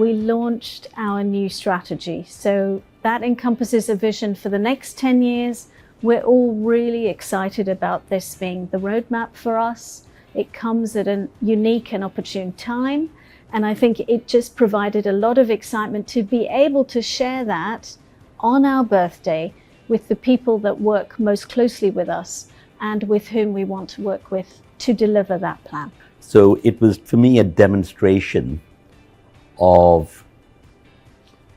we launched our new strategy. So that encompasses a vision for the next 10 years. We're all really excited about this being the roadmap for us. It comes at a unique and opportune time. And I think it just provided a lot of excitement to be able to share that on our birthday with the people that work most closely with us and with whom we want to work with to deliver that plan. So it was, for me, a demonstration of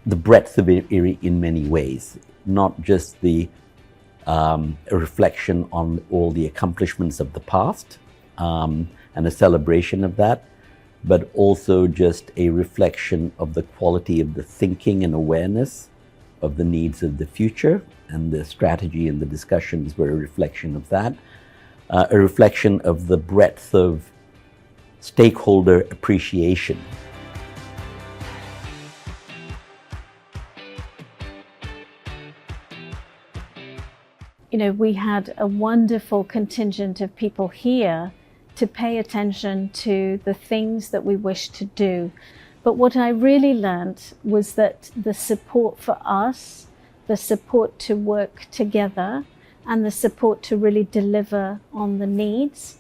the breadth of IRRI in many ways, not just a reflection on all the accomplishments of the past and a celebration of that, but also just a reflection of the quality of the thinking and awareness of the needs of the future, and the strategy and the discussions were a reflection of that, a reflection of the breadth of stakeholder appreciation. You know, we had a wonderful contingent of people here to pay attention to the things that we wish to do. But what I really learned was that the support for us, the support to work together, and the support to really deliver on the needs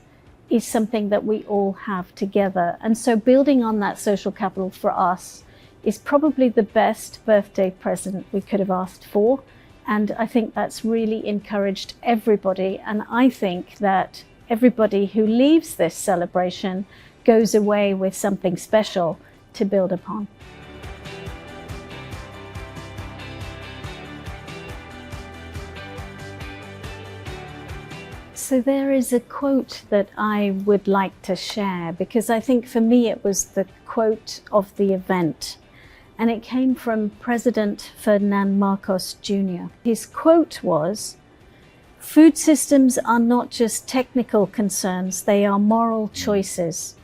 is something that we all have together. And so building on that social capital for us is probably the best birthday present we could have asked for. And I think that's really encouraged everybody. And I think that everybody who leaves this celebration goes away with something special to build upon. So there is a quote that I would like to share, because I think for me it was the quote of the event. And it came from President Ferdinand Marcos Jr. His quote was, "Food systems are not just technical concerns, they are moral choices.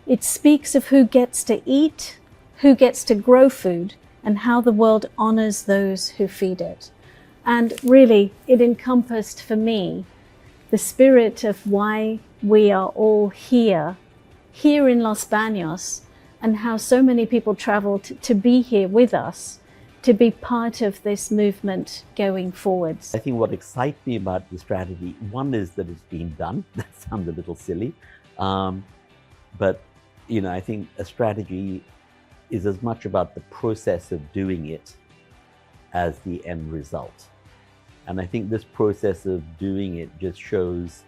It speaks of who gets to eat, who gets to grow food, and how the world honors those who feed it." And really, it encompassed for me the spirit of why we are all here in Los Baños, and how so many people traveled to be here with us, to be part of this movement going forwards. I think what excites me about the strategy, one is that it's being done. That sounds a little silly. But you know, I think a strategy is as much about the process of doing it as the end result. And I think this process of doing it just shows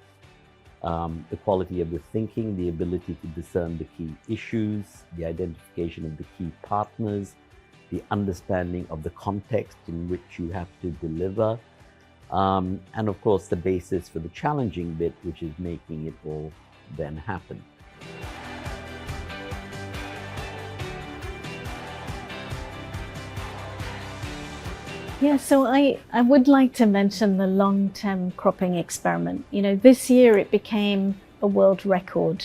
the quality of the thinking, the ability to discern the key issues, the identification of the key partners, the understanding of the context in which you have to deliver, and of course the basis for the challenging bit, which is making it all then happen. Yeah, so I would like to mention the long-term cropping experiment. You know, this year it became a world record.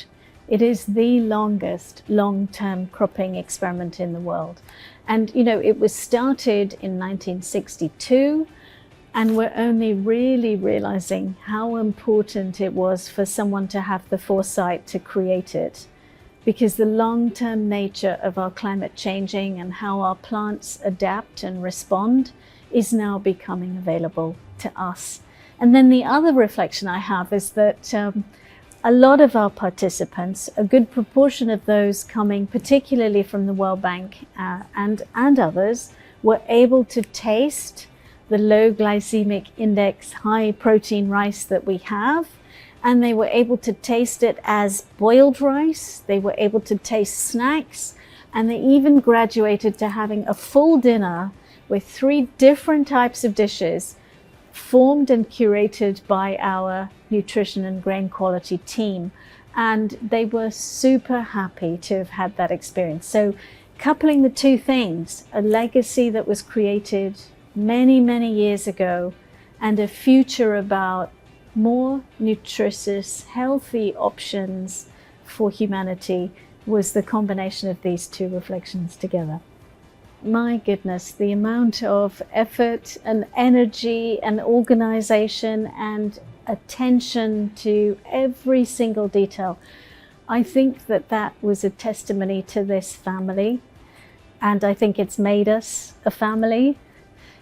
It is the longest long-term cropping experiment in the world. And, you know, it was started in 1962, and we're only really realizing how important it was for someone to have the foresight to create it. Because the long-term nature of our climate changing and how our plants adapt and respond is now becoming available to us. And then the other reflection I have is that a lot of our participants, a good proportion of those coming particularly from the World Bank and others, were able to taste the low glycemic index, high protein rice that we have. And they were able to taste it as boiled rice. They were able to taste snacks. And they even graduated to having a full dinner with 3 different types of dishes formed and curated by our nutrition and grain quality team. And they were super happy to have had that experience. So coupling the two things, a legacy that was created many, many years ago, and a future about more nutritious, healthy options for humanity, was the combination of these two reflections together. My goodness, the amount of effort and energy and organization and attention to every single detail. I think that that was a testimony to this family And I think it's made us a family.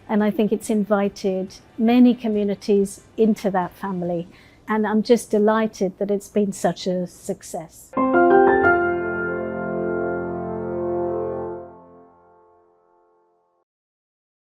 And I think it's invited many communities into that family. And I'm just delighted that it's been such a success.